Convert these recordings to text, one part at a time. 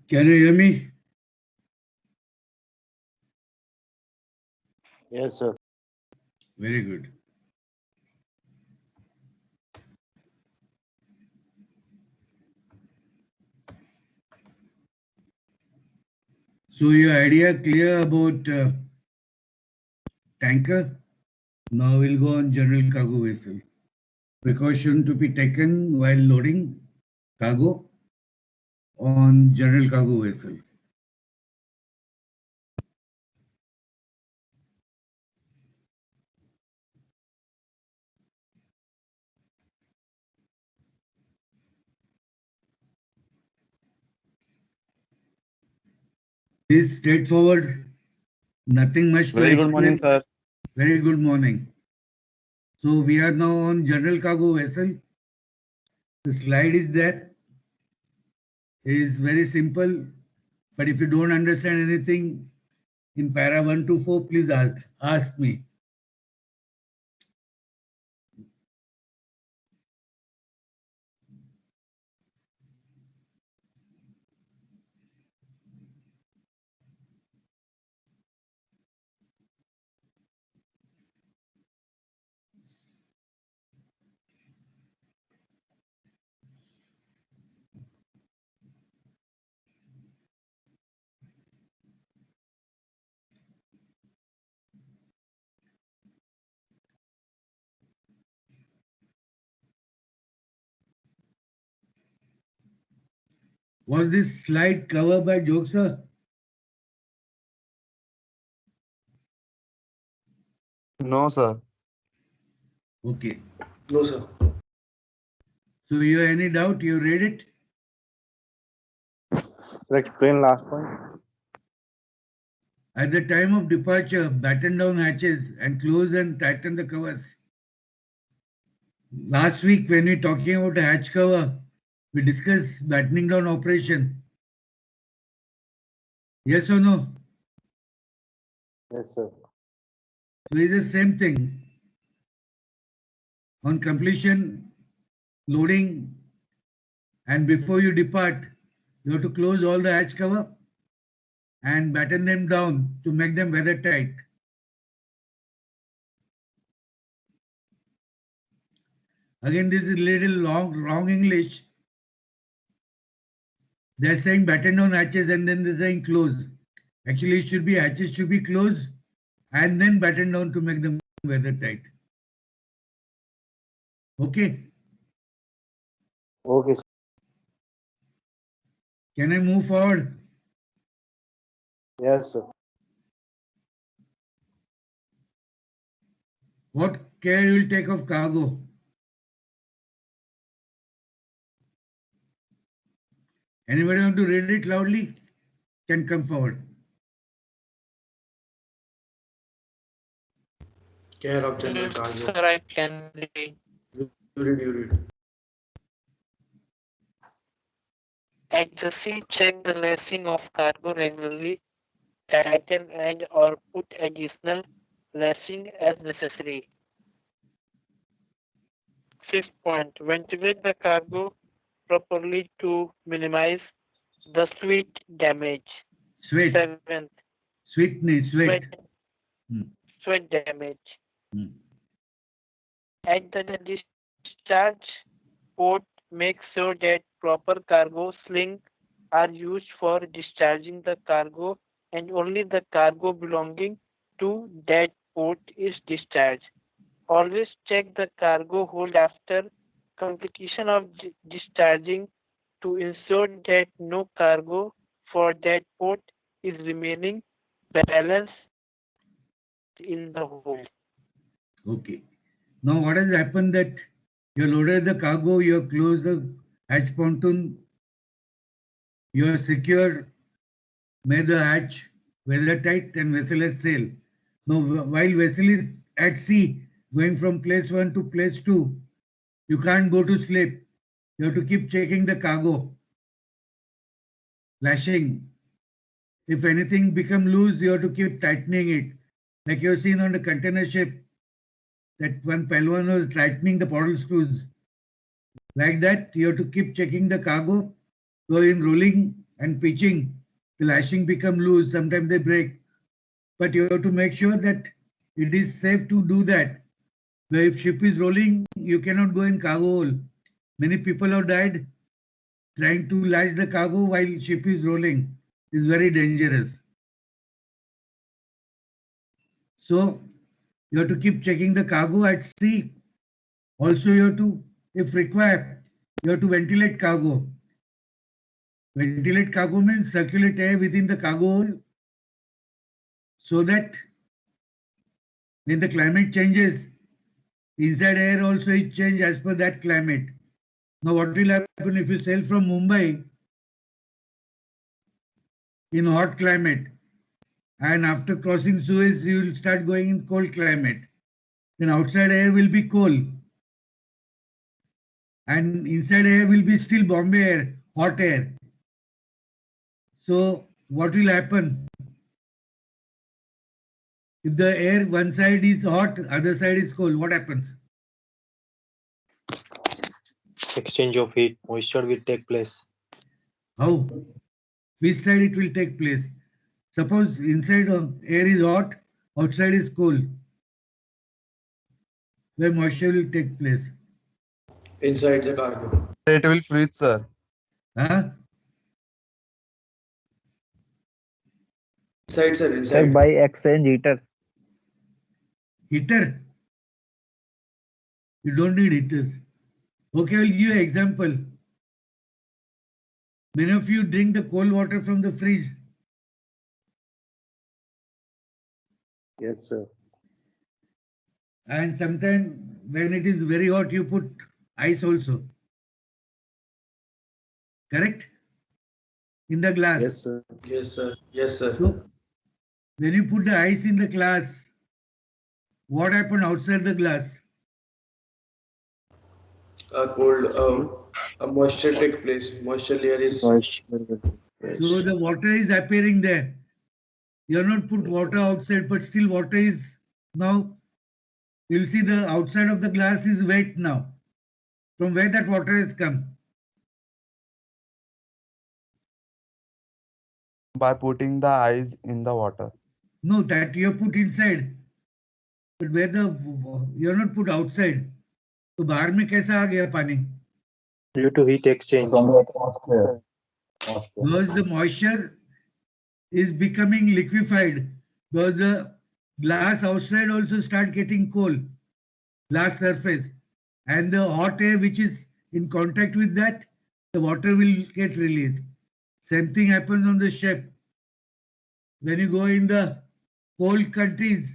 Can you hear me? Yes, sir. Very good. So your idea clear about tanker? Now we'll go on general cargo vessel. Precaution to be taken while loading cargo on general cargo vessel. This straightforward, nothing much to Very good morning, explain. sir. Very good morning. So we are now on general cargo vessel. The slide is there. It is very simple, but if you don't understand anything in para 1 to 4, please ask me. Was this slide covered by Joksa? No, sir. Okay. No, sir. So you have any doubt? You read it? Sir, explain last point. At the time of departure, batten down hatches and close and tighten the covers. Last week, when we were talking about a hatch cover, we discussed battening down operation. Yes or no? Yes, sir. So it's the same thing. On completion, loading, and before you depart, you have to close all the hatch cover and batten them down to make them weather tight. Again, this is little wrong English. They're saying batten down hatches and then they're saying close. Actually, it should be hatches should be closed and then batten down to make them weather tight. Okay. Okay, sir. Can I move forward? Yes, sir. What care you will take of cargo? Anybody want to read it loudly? Can come forward. Care of general cargo. Sir, I can read. You read. At the sea, check the lacing of cargo regularly, tighten and or put additional lacing as necessary. 6 point. Ventilate the cargo properly to minimize the sweat damage. Sweat. 7th. Sweetness, sweat. Sweat damage. Hmm. At the discharge port, make sure that proper cargo slings are used for discharging the cargo and only the cargo belonging to that port is discharged. Always check the cargo hold after completion of discharging to ensure that no cargo for that port is remaining balanced in the hold. Okay. Now what has happened that you loaded the cargo, you have closed the hatch pontoon, you have secured, made the hatch weather tight and vessel has sailed. Now while vessel is at sea, going from place 1 to place 2, you can't go to sleep. You have to keep checking the cargo, lashing. If anything become loose, you have to keep tightening it. Like you've seen on the container ship, that one Pelwan was tightening the portal screws. Like that, you have to keep checking the cargo. So in rolling, and pitching, the lashing become loose, sometimes they break. But you have to make sure that it is safe to do that. Where if ship is rolling, you cannot go in cargo hole. Many people have died trying to lash the cargo while ship is rolling. It's very dangerous. So you have to keep checking the cargo at sea. Also, you have to, if required, you have to ventilate cargo. Ventilate cargo means circulate air within the cargo hole so that when the climate changes, inside air also is changed as per that climate. Now, what will happen if you sail from Mumbai in hot climate and after crossing Suez, you will start going in cold climate? Then outside air will be cold and inside air will be still Bombay air, hot air. So what will happen? If the air one side is hot, other side is cold, what happens? Exchange of heat, moisture will take place. How? Which side it will take place? Suppose inside air is hot, outside is cold. Where moisture will take place? Inside the cargo. It will freeze, sir. Huh? Inside, sir, Sir, inside. by exchange heater. Heater? You don't need heaters. Okay, I'll give you an example. Many of you drink the cold water from the fridge. Yes, sir. And sometimes when it is very hot, you put ice also. Correct? In the glass. Yes, sir. Yes, sir. Yes, sir. So, when you put the ice in the glass, what happened outside the glass? A moisture take place. Moisture layer is. So the water is appearing there. You have not put water outside, but still water is now. You'll see the outside of the glass is wet now. From where that water has come? By putting the ice in the water. No, that you have put inside. But where you have not put outside. तो बाहर में कैसा आ गया पानी? Due to heat exchange. Because the moisture is becoming liquefied. Because the glass outside also start getting cold. Glass surface. And the hot air which is in contact with that, the water will get released. Same thing happens on the ship. When you go in the cold countries,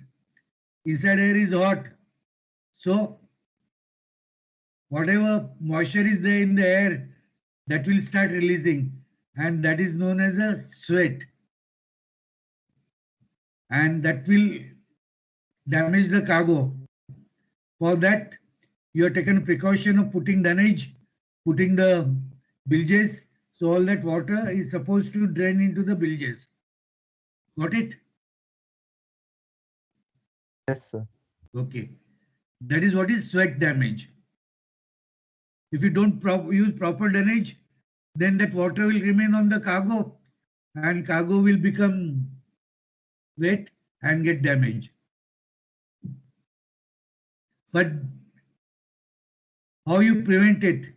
inside air is hot. So whatever moisture is there in the air, that will start releasing, and that is known as a sweat. And that will damage the cargo. For that, you have taken precaution of putting dunnage, putting the bilges, so all that water is supposed to drain into the bilges. Got it? Yes, sir. Okay. That is what is sweat damage. If you don't use proper dunnage, then that water will remain on the cargo and cargo will become wet and get damaged. But how you prevent it?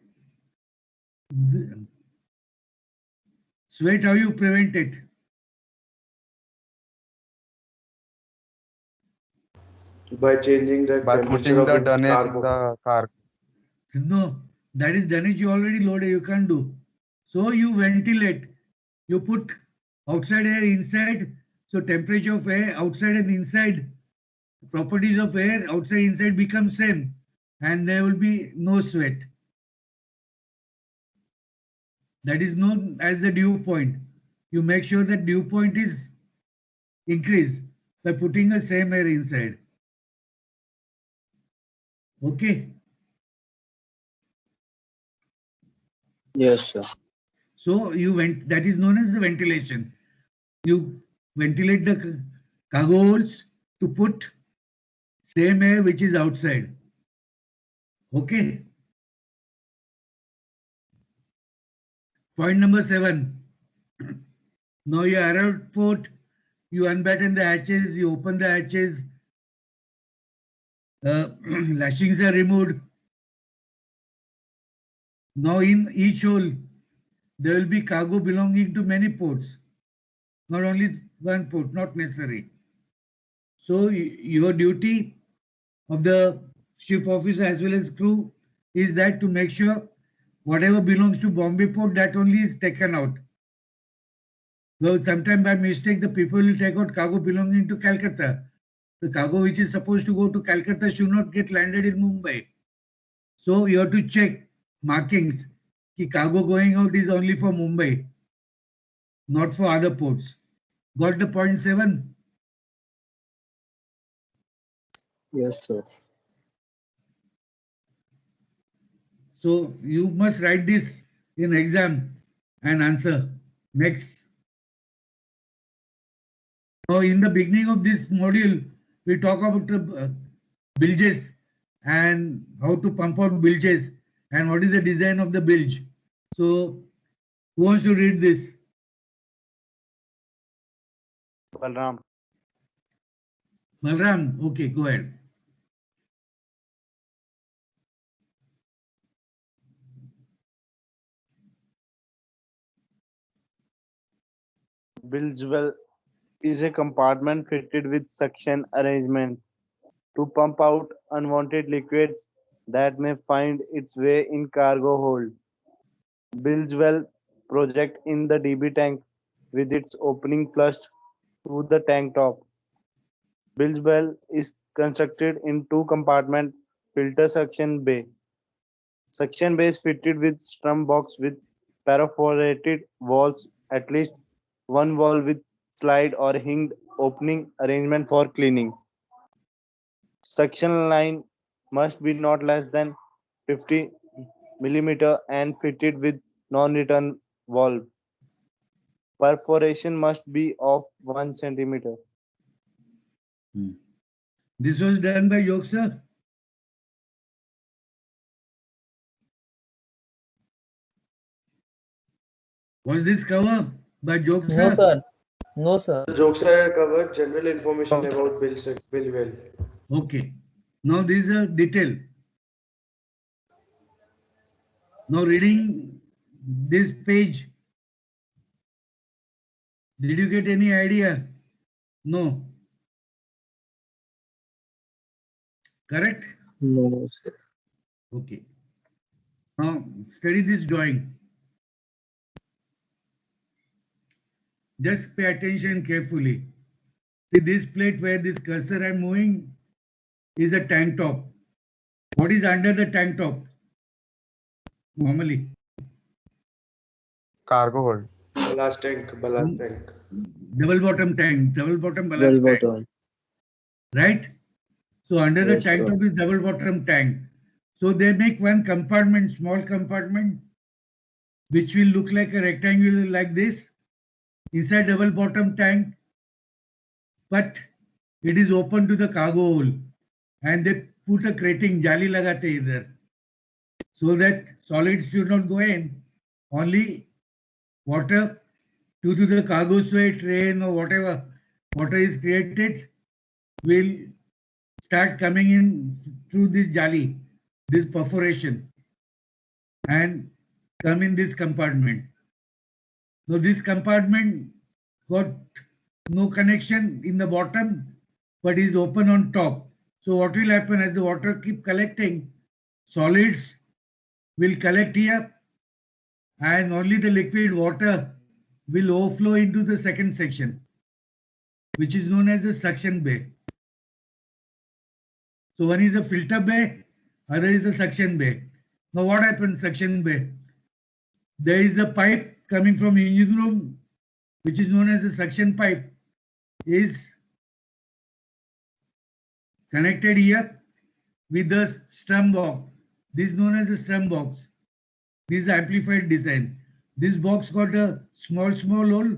Sweat, how you prevent it? By changing the By temperature putting of the the dunnage in cargo. the cargo. No, that is dunnage you already loaded, you can't do. So you ventilate, you put outside air inside, so temperature of air outside and inside, properties of air outside inside become same and there will be no sweat. That is known as the dew point. You make sure that dew point is increased by putting the same air inside. Okay. Yes, sir. So that is known as the ventilation. You ventilate the cargo holes to put same air which is outside. Okay. Point number 7. Now you arrive at port, you unbatten the hatches, you open the hatches, lashings are removed. Now in each hole, there will be cargo belonging to many ports, not only one port, not necessary. So your duty of the ship officer as well as crew is that to make sure whatever belongs to Bombay port, that only is taken out. So sometimes by mistake, the people will take out cargo belonging to Calcutta. The cargo which is supposed to go to Calcutta should not get landed in Mumbai. So you have to check markings. The cargo going out is only for Mumbai, not for other ports. Got the point 7? Yes, sir. So you must write this in exam and answer. Next. Now in the beginning of this module, we talk about the bilges and how to pump out bilges and what is the design of the bilge. So who wants to read this? Balram. Balram, okay, go ahead. Bilge well is a compartment fitted with suction arrangement to pump out unwanted liquids that may find its way in cargo hold. Bilge well project in the DB tank with its opening flushed to the tank top. Bilge well is constructed in two compartment filter suction bay. Suction bay is fitted with strum box with perforated walls, at least one wall with slide or hinged opening arrangement for cleaning. Suction line must be not less than 50 millimeter and fitted with non-return valve. Perforation must be of 1 centimeter. This was done by Yog sir. Was this covered by Yog No, sir? sir. No, sir. Jokes are covered general information about bill well. Okay. Now this is a detail. Now reading this page, did you get any idea? No. Correct? No, sir. Okay. Now study this drawing. Just pay attention carefully. See this plate where this cursor I'm moving is a tank top. What is under the tank top? Normally. Cargo hold. Ballast tank. Double bottom tank, double bottom Well ballast tank. bottom. Right? So under the Yes, tank sir. top is double bottom tank. So they make one compartment, small compartment, which will look like a rectangle like this, inside double bottom tank, but it is open to the cargo hole. And they put a crating, jali lagate either, so that solids should not go in, only water due to the cargo sweat, rain or whatever water is created will start coming in through this jali, this perforation, and come in this compartment. Now this compartment got no connection in the bottom, but is open on top. So what will happen as the water keep collecting, solids will collect here and only the liquid water will overflow into the second section, which is known as the suction bay. So one is a filter bay, other is a suction bay. Now what happens suction bay? There is a pipe coming from engine room, which is known as a suction pipe, is connected here with the strum box. This is known as a strum box. This is amplified design. This box got a small hole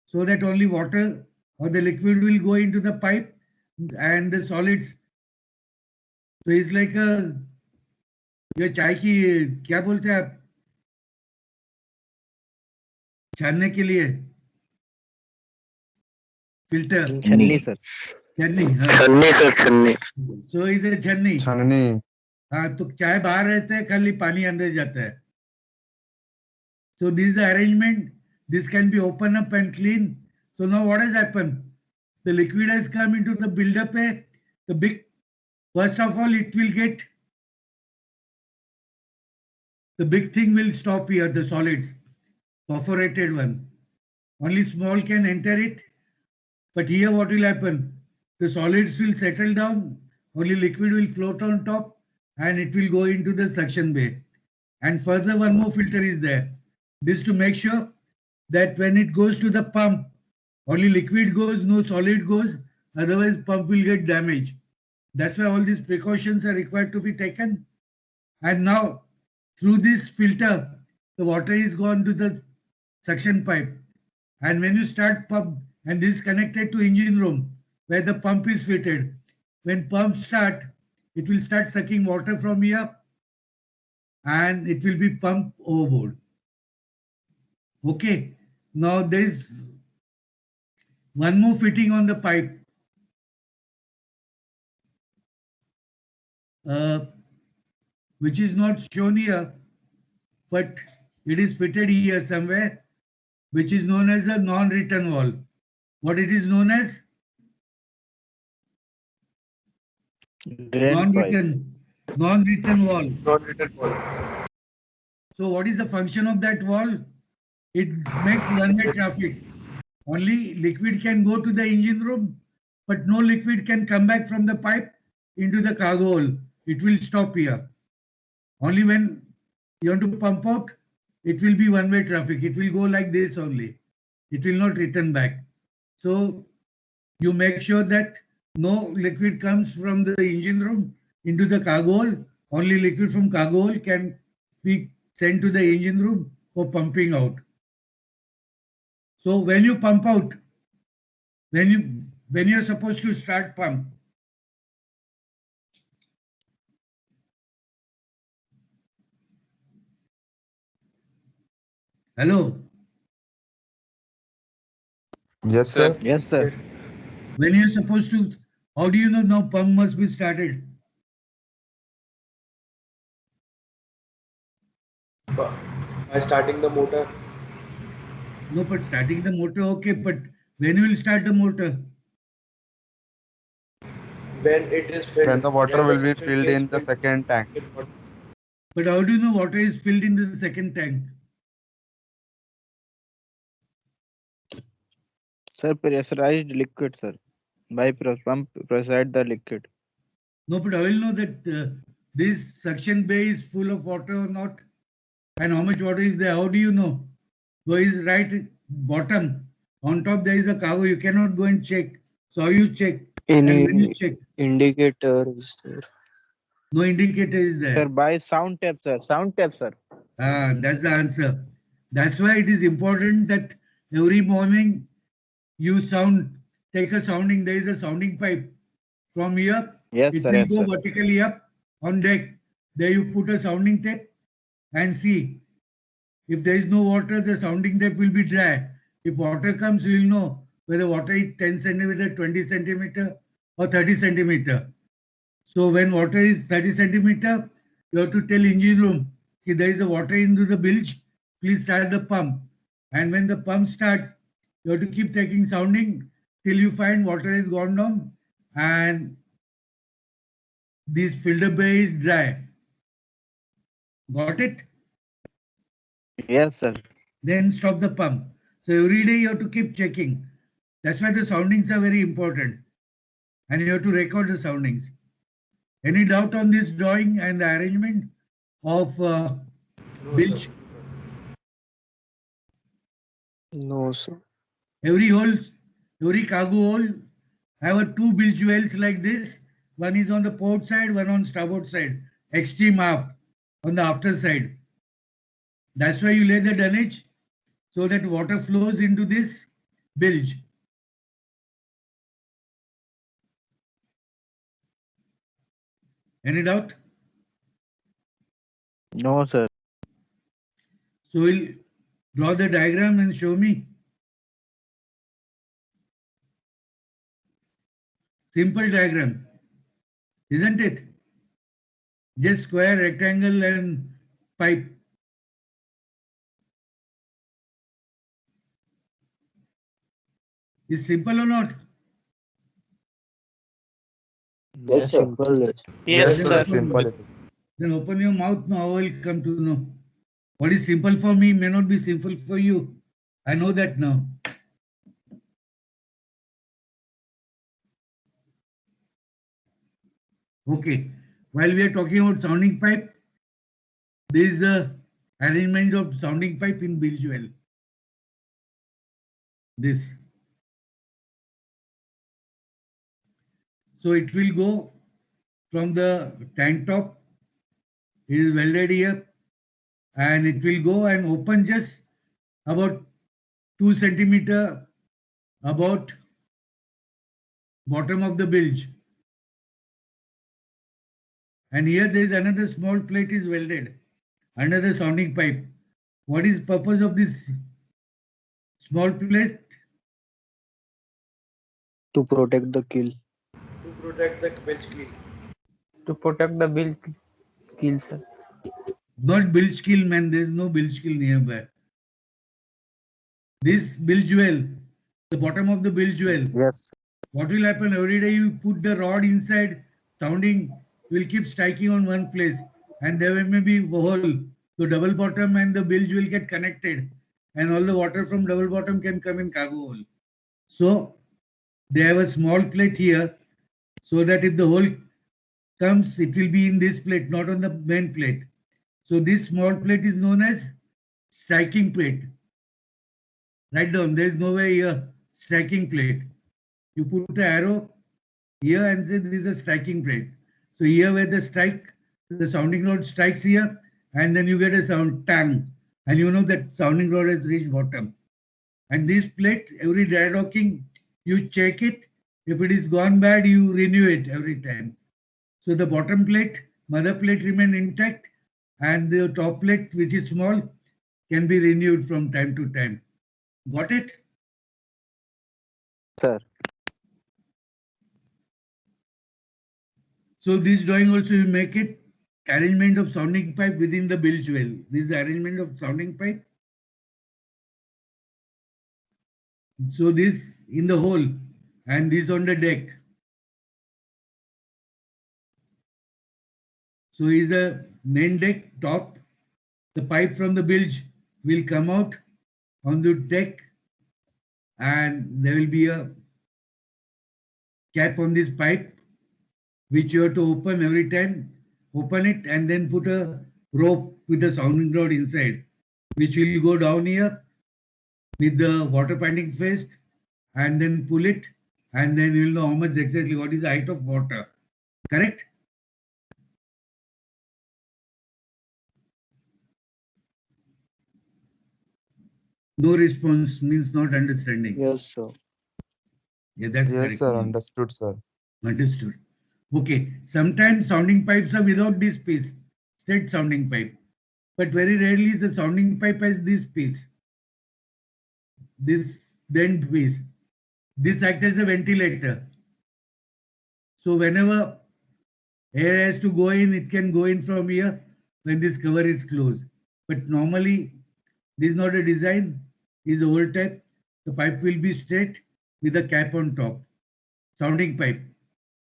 so that only water or the liquid will go into the pipe and the solids. So it's like a ये चाय की क्या बोलते हैं आप छानने के लिए filter? Channi, sir. Channi. Channi, sir, Channi. So is a channi. Channi. हाँ, तो चाय बाहर रहता है, खाली पानी अंदर जाता है. So this is the arrangement. This can be open up and clean. So now what has happened? The liquid has come into the buildup. The big, first of all, it will get, the big thing will stop here, the solids, perforated one. Only small can enter it. But here what will happen? The solids will settle down, only liquid will float on top, and it will go into the suction bay. And further, one more filter is there. This to make sure that when it goes to the pump, only liquid goes, no solid goes, otherwise pump will get damaged. That's why all these precautions are required to be taken. And now, through this filter, the water is gone to the suction pipe. And when you start pump, and this is connected to engine room, where the pump is fitted. When pump start, it will start sucking water from here, and it will be pumped overboard. Okay, now there is one more fitting on the pipe, which is not shown here, but it is fitted here somewhere, which is known as a non-return valve. What it is known as? Drain pipe. Non-return valve. Non-written wall. So what is the function of that valve? It makes one-way traffic. Only liquid can go to the engine room, but no liquid can come back from the pipe into the cargo hole. It will stop here. Only when you want to pump out, it will be one-way traffic. It will go like this only. It will not return back. So you make sure that no liquid comes from the engine room into the cargo hole. Only liquid from cargo hole can be sent to the engine room for pumping out. So when you pump out, when you're supposed to start pump, hello, Yes, sir. Yes, sir. when you're supposed to, how do you know now pump must be started? By starting the motor. No, but starting the motor, okay, but when you will start the motor? When it is filled. When the water will be suction filled gets in the second tank. with water. But how do you know water is filled in the second tank? Sir, pressurized liquid, sir. By pump pressurized the liquid. No, but I will know that this suction bay is full of water or not, and how much water is there. How do you know? So is right bottom. On top there is a cargo. You cannot go and check. So how you check? And when you Any check, indicator is there? no indicator is there. Sir, by sound tape, sir. Sound tape, sir. That's the answer. That's why it is important that every morning you take a sounding. There is a sounding pipe from here. Yes, It sir. will Yes, go sir. vertically up on deck. There you put a sounding tape and see. If there is no water, the sounding tape will be dry. If water comes, you will know whether water is 10 centimeter, 20 centimeter, or 30 centimeter. So when water is 30 centimeter, you have to tell engine room, if there is a water into the bilge, please start the pump. And when the pump starts, you have to keep taking sounding till you find water has gone down and this filter bay is dry. Got it? Yes, sir. Then stop the pump. So every day you have to keep checking. That's why the soundings are very important. And you have to record the soundings. Any doubt on this drawing and the arrangement of bilge? No, sir. Every hole, every cargo hole have a two bilge wells like this. One is on the port side, one on starboard side, extreme aft, on the after side. That's why you lay the dunnage so that water flows into this bilge. Any doubt? No, sir. So we'll draw the diagram and show me. Simple diagram, isn't it? Just square, rectangle and pipe. Is simple or not? Yes, simple. Yes, sir. sir. Simple it is. Then open your mouth now. I will come to know. What is simple for me may not be simple for you. I know that now. Okay. While we are talking about sounding pipe, there is a arrangement of sounding pipe in bilge well. This. So it will go from the tank top. It is welded here, and it will go and open just about 2 centimeter about bottom of the bilge. And here there is another small plate is welded under the sounding pipe. What is purpose of this small plate? To protect the kill. To protect the bilge keel. To protect the bilge keel, sir. Not bilge keel, man. There is no bilge keel nearby. This bilge well, the bottom of the bilge well. Yes. What will happen every day? You put the rod inside, sounding will keep striking on one place, and there may be a hole. So double bottom and the bilge will get connected, and all the water from double bottom can come in cargo hole. So they have a small plate here, so that if the hole comes, it will be in this plate, not on the main plate. So this small plate is known as striking plate. Write down. There is no way here striking plate. You put an arrow here and say this is a striking plate. So here where the strike, the sounding rod strikes here, and then you get a sound tang, and you know that sounding rod has reached bottom. And this plate, every dry docking, you check it. If it is gone bad, you renew it every time. So the bottom plate, mother plate remain intact, and the top plate, which is small, can be renewed from time to time. Got it? Sir. So this drawing also you make it arrangement of sounding pipe within the bilge well. This is the arrangement of sounding pipe. So this in the hole and this on the deck. So is the main deck top. The pipe from the bilge will come out on the deck, and there will be a cap on this pipe which you have to open every time. Open it and then put a rope with a sounding rod inside, which will go down here with the water piping paste, and then pull it, and then you will know how much exactly what is the height of water. Correct? No response means not understanding. Yes, sir. Yeah, that's Yes, correct. sir. Understood, sir. Understood. Okay. Sometimes sounding pipes are without this piece, straight sounding pipe. But very rarely the sounding pipe has this piece, this bent piece. This acts as a ventilator. So whenever air has to go in, it can go in from here when this cover is closed. But normally, this is not a design, is the old type. The pipe will be straight with a cap on top. Sounding pipe.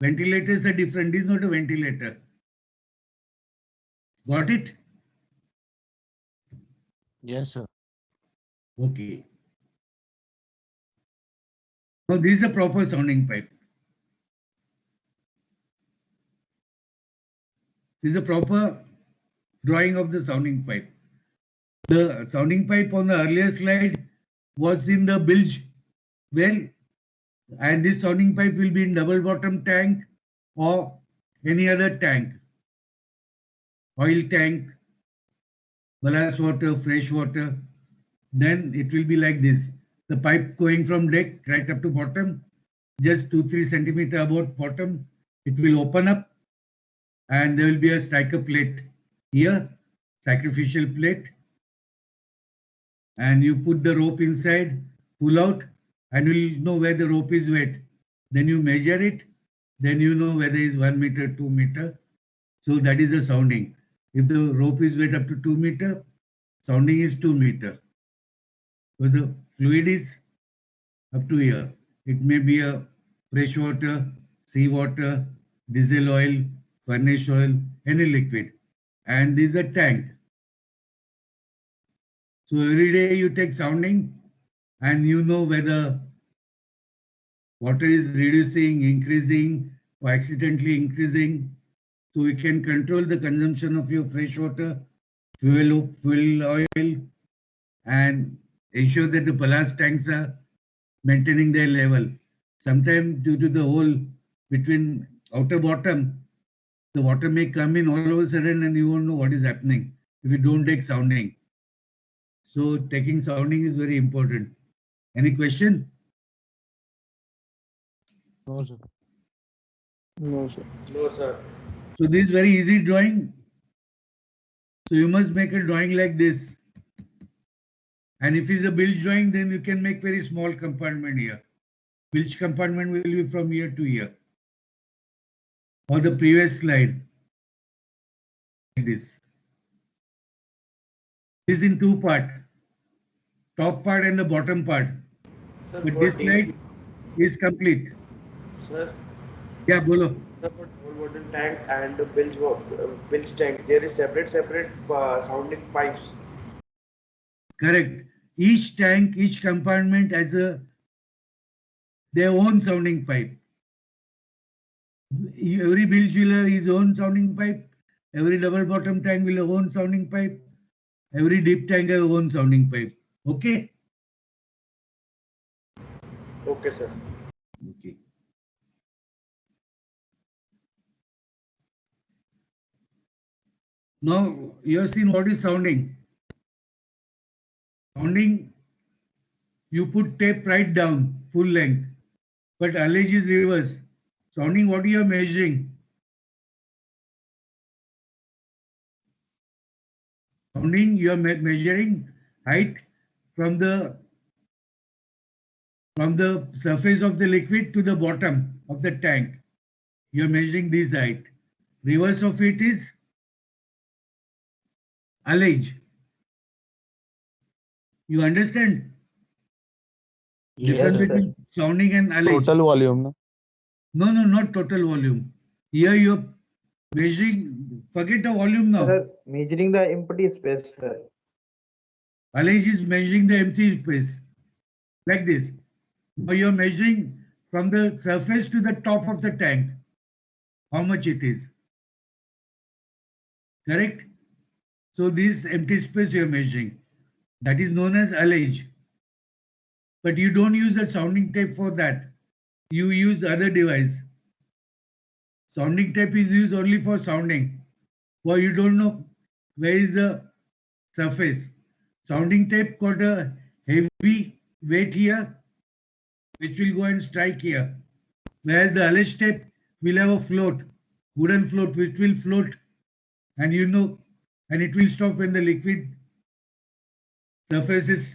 Ventilators are different. This is not a ventilator. Got it? Yes, sir. Okay. Now this is a proper sounding pipe. This is a proper drawing of the sounding pipe. The sounding pipe on the earlier slide was in the bilge well, and this sounding pipe will be in double bottom tank or any other tank, oil tank, ballast water, fresh water. Then it will be like this. The pipe going from deck right up to bottom, just 2-3 centimeter above bottom, it will open up, and there will be a striker plate here, sacrificial plate, and you put the rope inside, pull out, and you will know where the rope is wet. Then you measure it, then you know whether it's 1 meter, 2 meter. So that is the sounding. If the rope is weight up to 2 meter, sounding is 2 meter. So the fluid is up to here. It may be a fresh water, seawater, diesel oil, furnace oil, any liquid. And this is a tank. So every day you take sounding and you know whether water is reducing, increasing, or accidentally increasing. So we can control the consumption of your fresh water, fuel oil, and ensure that the ballast tanks are maintaining their level. Sometimes due to the hole between outer bottom, the water may come in all of a sudden and you won't know what is happening if you don't take sounding. So taking sounding is very important. Any question? No, sir. No, sir. So this is very easy drawing. So you must make a drawing like this. And if it's a bilge drawing, then you can make very small compartment here. Bilge compartment will be from here to here. Or the previous slide. Like this. This is in two parts. Top part and the bottom part. Sir, But for this slide is complete. Sir, Yeah, bolo. sir, for whole water tank and bilge tank, there is separate sounding pipes. Correct. Each tank, each compartment has their own sounding pipe. Every bilge will have his own sounding pipe. Every double bottom tank will have own sounding pipe. Every deep tank have own sounding pipe. Okay? Okay, sir. Okay. Now you have seen what is sounding. Sounding, you put tape right down, full length. But allege is reverse. Sounding, what you are measuring? Sounding, you are measuring height from the surface of the liquid to the bottom of the tank. You are measuring this height. Reverse of it is allege. You understand? Difference Yes, sir. between sounding and allege. Total volume. No? No, not total volume. Here you are measuring, forget the volume now. Sir, measuring the empty space, sir. Allege is measuring the empty space. Like this. Now you are measuring from the surface to the top of the tank. How much it is. Correct? So this empty space you are measuring. That is known as allege. But you don't use a sounding tape for that. You use other device. Sounding tape is used only for sounding. Well, you don't know where is the surface. Sounding tape got a heavy weight here, which will go and strike here. Whereas the allege tape will have a float, wooden float, which will float, and you know, and it will stop when the liquid surface is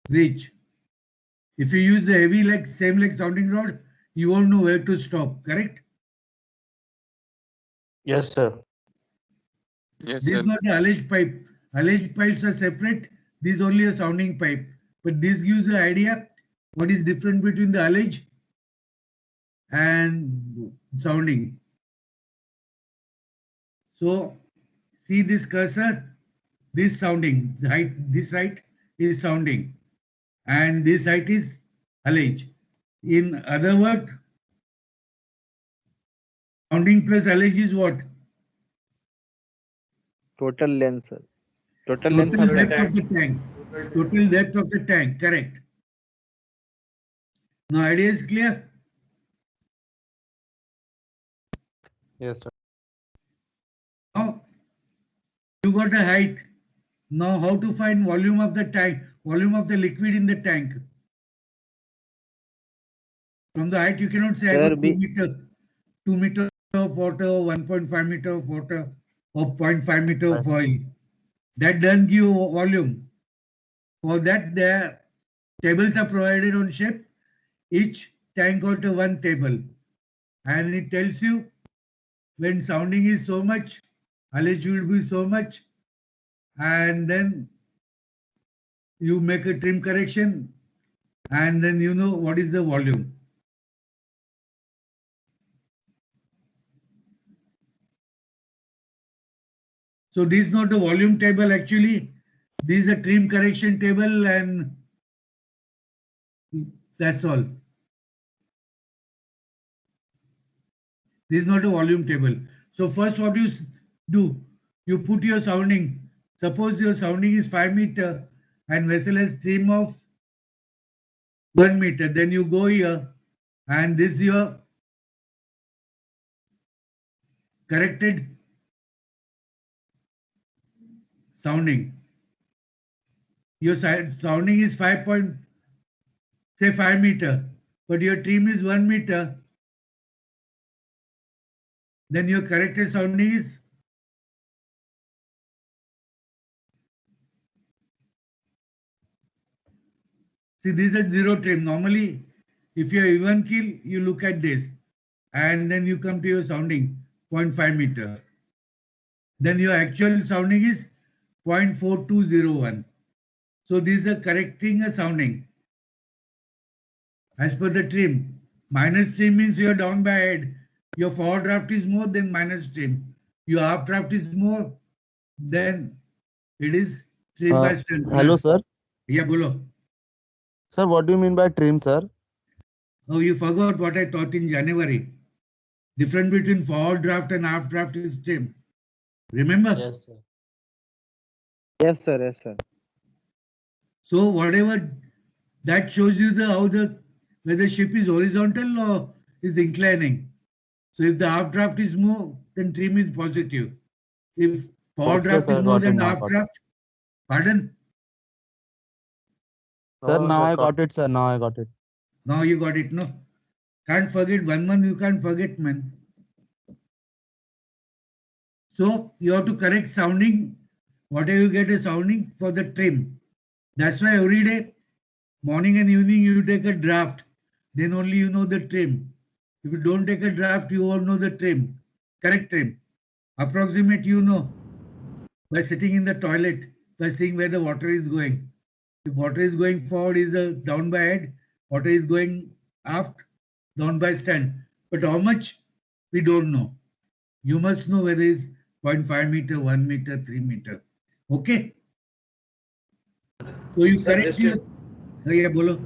reach. If you use the heavy like same like sounding rod, you won't know where to stop. Correct? Yes, sir. Yes, This sir. is not the allege pipe. Allege pipes are separate. This is only a sounding pipe. But this gives the idea what is different between the allege and sounding. So see this cursor, this sounding, the height, this height is sounding, and this height is allege. In other words, sounding plus allege is what? Total length, sir. Total length Total of the depth of the tank. Total depth of the tank, correct. Now idea is clear? Yes, sir. Now you got a height. Now how to find volume of the tank, volume of the liquid in the tank? From the height you cannot say I Sir, got 2 meter of water, 1.5 meter of water, or 0.5 meter of oil. That doesn't give you volume. For that, the tables are provided on ship. Each tank got a one table, and it tells you when sounding is so much, ullage will be so much, and then you make a trim correction, and then you know what is the volume. So this is not a volume table actually. This is a trim correction table, and that's all. This is not a volume table. So first what you do, you put your sounding. Suppose your sounding is 5 meter and vessel has trim of 1 meter. Then you go here, and this is your corrected sounding. Your sounding is 5 meter, but your trim is 1 meter. Then your corrected sounding is see, this is zero trim. Normally, if you're even keel, you look at this, and then you come to your sounding 0.5 meter. Then your actual sounding is 0.4201. So these are correcting a sounding as per the trim. Minus trim means you're down by head. Your forward draft is more than minus trim. Your aft draft is more than it is trim by strength. Hello, sir. Yeah, bolo. Sir, what do you mean by trim, sir? Oh, you forgot what I taught in January. Difference between forward draft and aft draft is trim. Remember? Yes, sir. Yes, sir. Yes, sir. So whatever that shows you whether ship is horizontal or is inclining. So if the aft draft is more, then trim is positive. If forward Okay, draft sir, is more got it than now, aft got it. draft, pardon? Sir, No, now sir, I got it, sir. Now I got it. Now you got it, no? Can't forget one you can't forget, man. So you have to correct sounding, whatever you get a sounding for the trim. That's why every day, morning and evening, you take a draft. Then only you know the trim. If you don't take a draft, you won't know the trim. Correct trim. Approximate, you know, by sitting in the toilet, by seeing where the water is going. If water is going forward, is down by head. Water is going aft, down by stand. But how much? We don't know. You must know whether it's 0.5 meter, 1 meter, 3 meter. Okay? So you Sir, correct your... Yeah, bolo.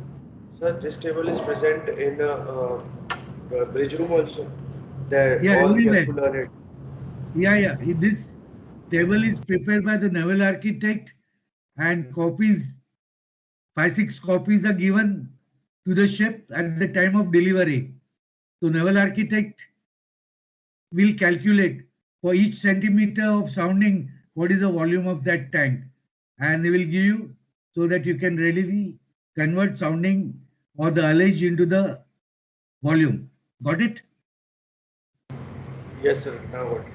Sir, this table is present in bridge room also. There, Yeah, all everywhere. can learn it. Yeah. This table is prepared by the naval architect, and copies, 5-6 copies are given to the ship at the time of delivery. So naval architect will calculate for each centimeter of sounding what is the volume of that tank, and they will give you so that you can readily convert sounding or the ullage into the volume. Got it? Yes, sir. Now what?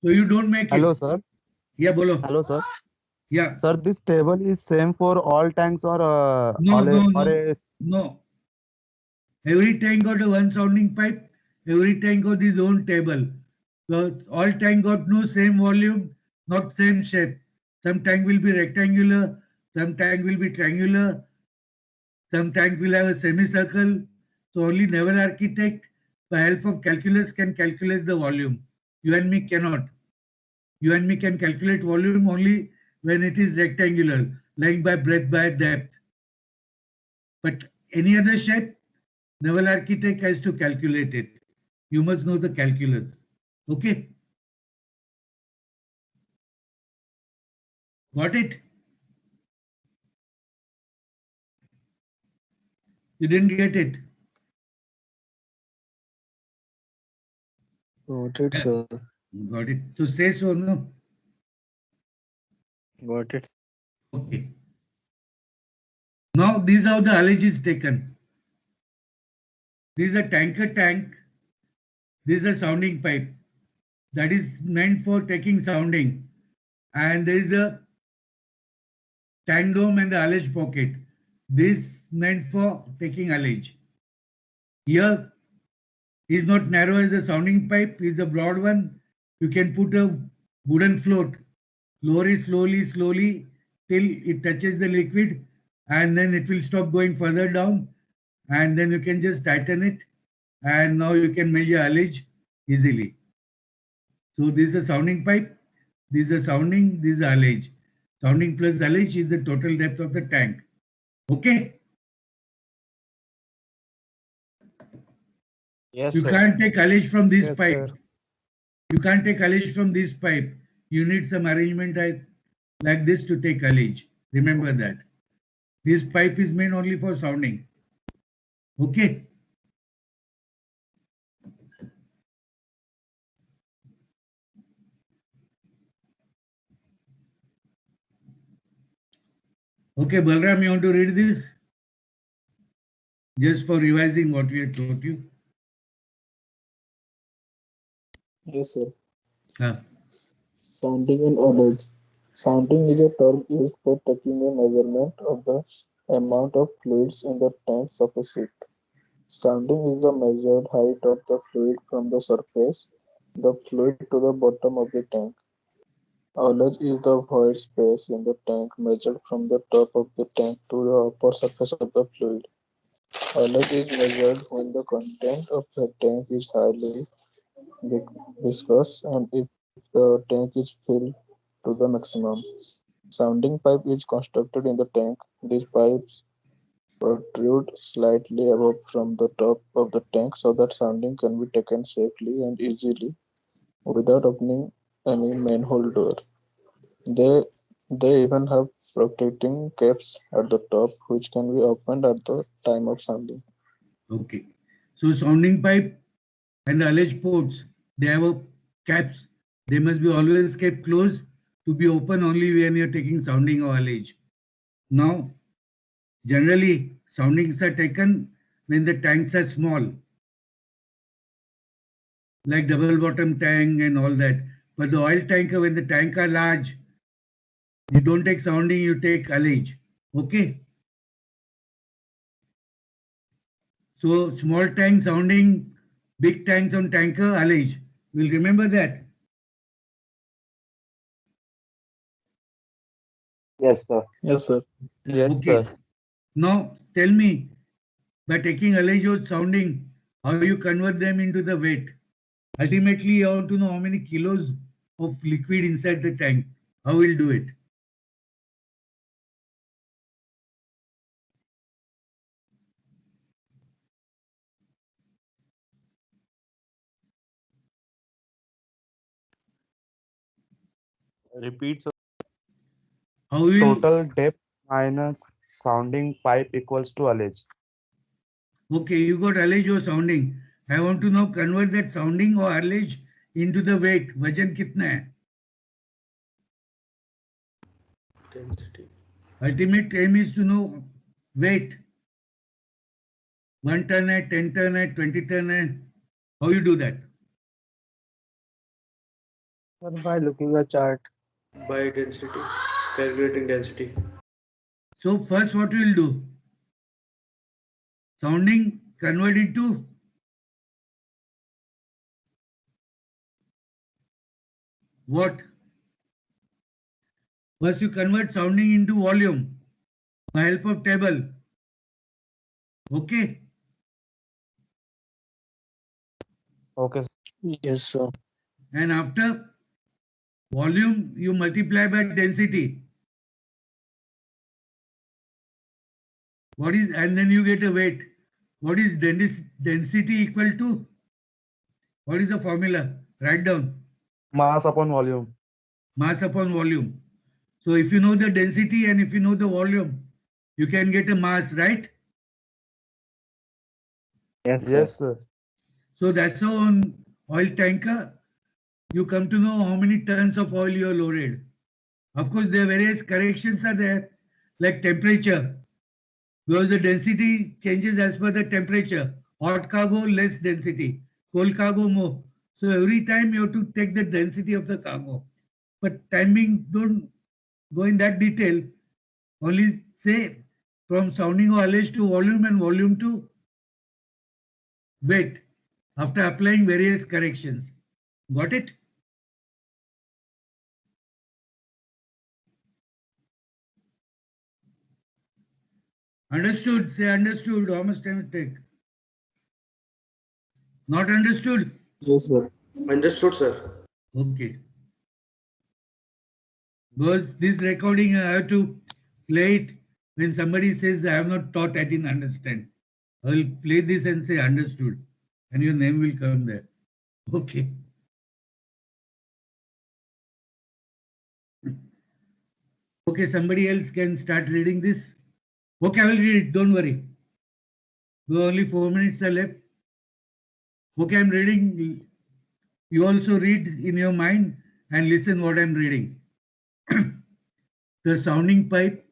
So you don't make Hello, it. sir. Yeah, bolo. Hello, sir. Yeah. Sir, this table is same for all tanks or No. Every tank got a one sounding pipe. Every tank got his own table. So all tank got no same volume, not same shape. Some tank will be rectangular, some tank will be triangular, some tank will have a semicircle. So only naval architect, by help of calculus, can calculate the volume. You and me cannot. You and me can calculate volume only when it is rectangular, like by breadth, by depth. But any other shape, naval architect has to calculate it. You must know the calculus. Okay? Got it? You didn't get it? Noted, sir. Got it. So say so, no? Got it. Okay. Now these are the ullage is taken. This is a tanker tank. This is a sounding pipe. That is meant for taking sounding. And there is a tank dome and the ullage pocket. This meant for taking ullage. Here is not narrow as a sounding pipe, is a broad one. You can put a wooden float, lower it slowly till it touches the liquid, and then it will stop going further down, and then you can just tighten it, and now you can measure ullage easily. So this is a sounding pipe, this is a sounding, this is ullage. Sounding plus ullage is the total depth of the tank. Okay? Yes, You sir. can't take ullage from this Yes, pipe. sir. You can't take ullage from this pipe. You need some arrangement like this to take ullage. Remember that. This pipe is made only for sounding. Okay? Okay, Balram, you want to read this? Just for revising what we had taught you. Yes, sir. Ah, Sounding and ullage. Sounding is a term used for taking a measurement of the amount of fluids in the tanks of a ship. Sounding is the measured height of the fluid from the surface, the fluid to the bottom of the tank. Ullage is the void space in the tank measured from the top of the tank to the upper surface of the fluid. Ullage is measured when the content of the tank is highly viscous and if the tank is filled to the maximum. Sounding pipe is constructed in the tank. These pipes protrude slightly above from the top of the tank so that sounding can be taken safely and easily without opening any manhole door. They they even have protecting caps at the top which can be opened at the time of sounding. okay. So sounding pipe and the ullage ports, they have a caps. They must be always kept closed to be open only when you're taking sounding or ullage. Now, generally, soundings are taken when the tanks are small, like double bottom tank and all that. But the oil tanker, when the tank are large, you don't take sounding, you take ullage. Okay? So small tank sounding, big tanks on tanker, ullage. We'll remember that. Yes, sir. Yes, sir. Yes, Okay. sir. Now tell me, by taking ullage or sounding, how you convert them into the weight. Ultimately, you want to know how many kilos of liquid inside the tank. How we'll do it. Repeat, sir. How will Total depth minus sounding pipe equals to ullage. okay, you got ullage or sounding. I want to now convert that sounding or ullage into the weight. Vajan kitna hai? Density. Ultimate aim is to know weight. 1 ton hai, 10 ton hai, 20 ton hai. How you do that? By looking a chart. By density. Calculating density. So first what we will do? Sounding convert into what? First you convert sounding into volume by help of table. Okay? Okay, sir. Yes, sir. And after volume, you multiply by density. What is, and then you get a weight. What is density equal to? What is the formula? Write down. Mass upon volume. Mass upon volume. So if you know the density and if you know the volume, you can get a mass, right? Yes, sir. Yes, sir. So that's how on oil tanker, you come to know how many tons of oil you are loaded. Of course, there are various corrections are there, like temperature, because the density changes as per the temperature. Hot cargo, less density. Cold cargo, more. So every time you have to take the density of the cargo. But timing, don't go in that detail. Only say from sounding or ullage to volume and volume to weight after applying various corrections. Got it? Understood? Say understood. How much time it take? Not understood? Yes, sir. Understood, sir. Okay. Because this recording I have to play it when somebody says I have not taught, I didn't understand. I will play this and say understood, and your name will come there. Okay. Okay, somebody else can start reading this. Okay, I will read it, don't worry. Only 4 minutes are left. Okay, I'm reading. You also read in your mind and listen what I'm reading. The sounding pipe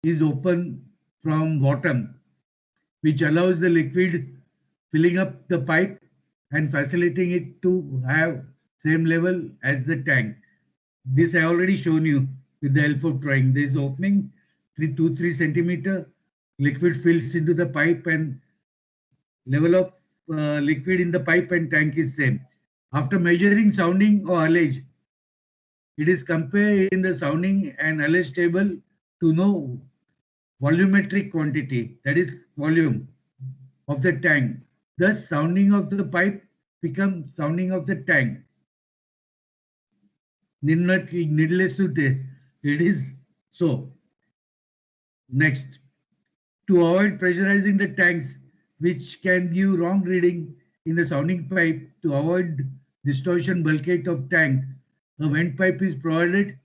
is open from bottom, which allows the liquid filling up the pipe and facilitating it to have same level as the tank. This I already shown you with the help of drawing. There is opening 3 centimeter, liquid fills into the pipe and level of liquid in the pipe and tank is same. After measuring sounding or ullage, it is compared in the sounding and ullage table to know volumetric quantity, that is volume of the tank. Thus, sounding of the pipe becomes sounding of the tank. Needless to say, it is so. Next, to avoid pressurizing the tanks, which can give wrong reading in the sounding pipe, to avoid distortion bulkhead of tank, a vent pipe is provided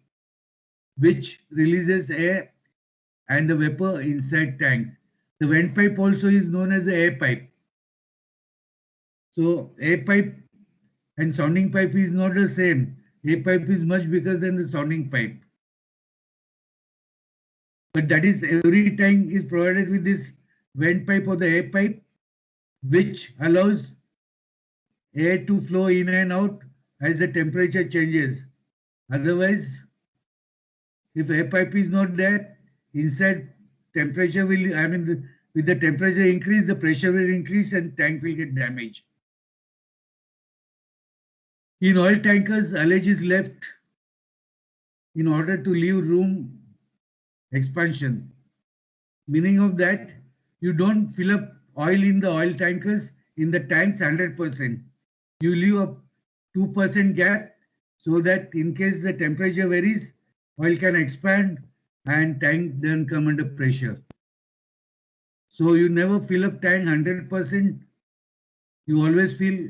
which releases air and the vapor inside tank. The vent pipe also is known as the air pipe. So air pipe and sounding pipe is not the same. Air pipe is much bigger than the sounding pipe. But that is, every tank is provided with this vent pipe or the air pipe, which allows air to flow in and out as the temperature changes. Otherwise, if air pipe is not there, inside temperature will, with the temperature increase, the pressure will increase and tank will get damaged. In oil tankers, ullage is left in order to leave room expansion. Meaning of that, you don't fill up oil in the oil tankers in the tanks 100%. You leave a 2% gap so that in case the temperature varies, oil can expand and tank then come under pressure. So you never fill up tank 100%. You always fill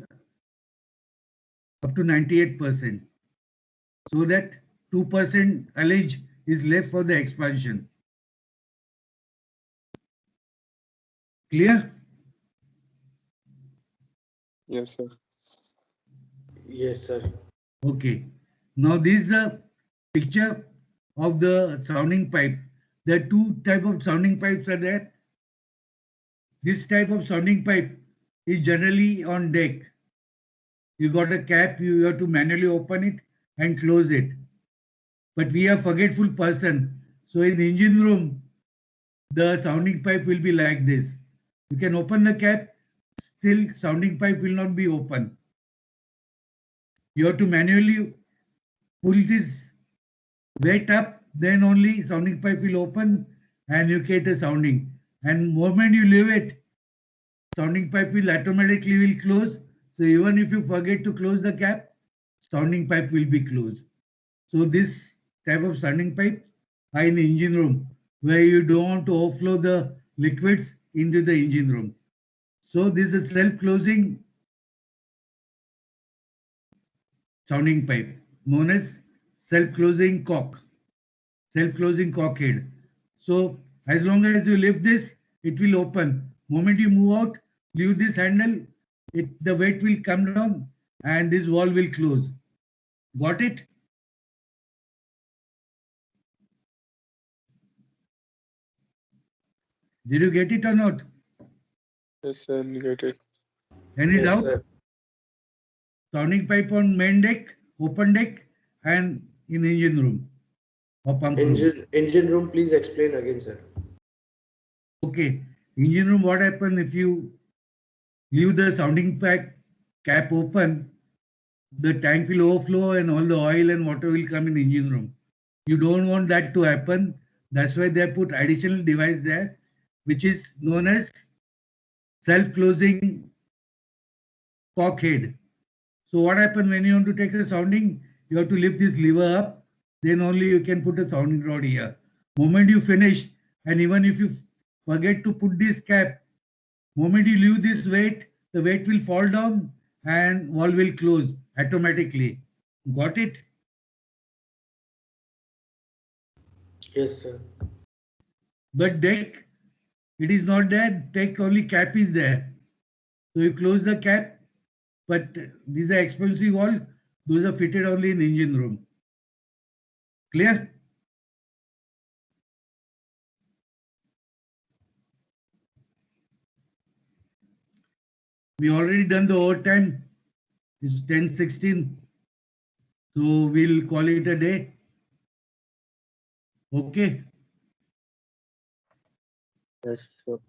up to 98%. So that 2% ullage is left for the expansion. Clear? Yes, sir. Yes, sir. Okay. Now this is the picture of the sounding pipe. There are two types of sounding pipes are there. This type of sounding pipe is generally on deck. You got a cap, you have to manually open it and close it. But we are forgetful person. So in the engine room, the sounding pipe will be like this. You can open the cap, still sounding pipe will not be open. You have to manually pull this weight up, then only sounding pipe will open and you get a sounding. And moment you leave it, sounding pipe will automatically close. So even if you forget to close the cap, sounding pipe will be closed. So this type of sounding pipe are in the engine room where you don't want to overflow the liquids into the engine room. So this is self-closing sounding pipe known as self-closing cock, self-closing cock head. So as long as you lift this, it will open. Moment you move out, leave this handle, the weight will come down and this valve will close. Got it? Did you get it or not? Yes, sir. Get it. Any Yes, doubt? sir. Sounding pipe on main deck, open deck, and in engine room or pump room. Engine room, please explain again, sir. Okay. Engine room, what happens if you leave the sounding pack cap open? The tank will overflow and all the oil and water will come in engine room. You don't want that to happen. That's why they put additional device there, which is known as self-closing cock head. So what happens when you want to take a sounding? You have to lift this lever up. Then only you can put a sounding rod here. Moment you finish, and even if you forget to put this cap, moment you leave this weight, the weight will fall down and valve will close automatically. Got it? Yes, sir. But deck, it is not there. Deck only cap is there. So you close the cap, but these are expensive valve. Those are fitted only in engine room. Clear? We already done the overtime. It's 10:16. So we'll call it a day. Okay. Yes, sure.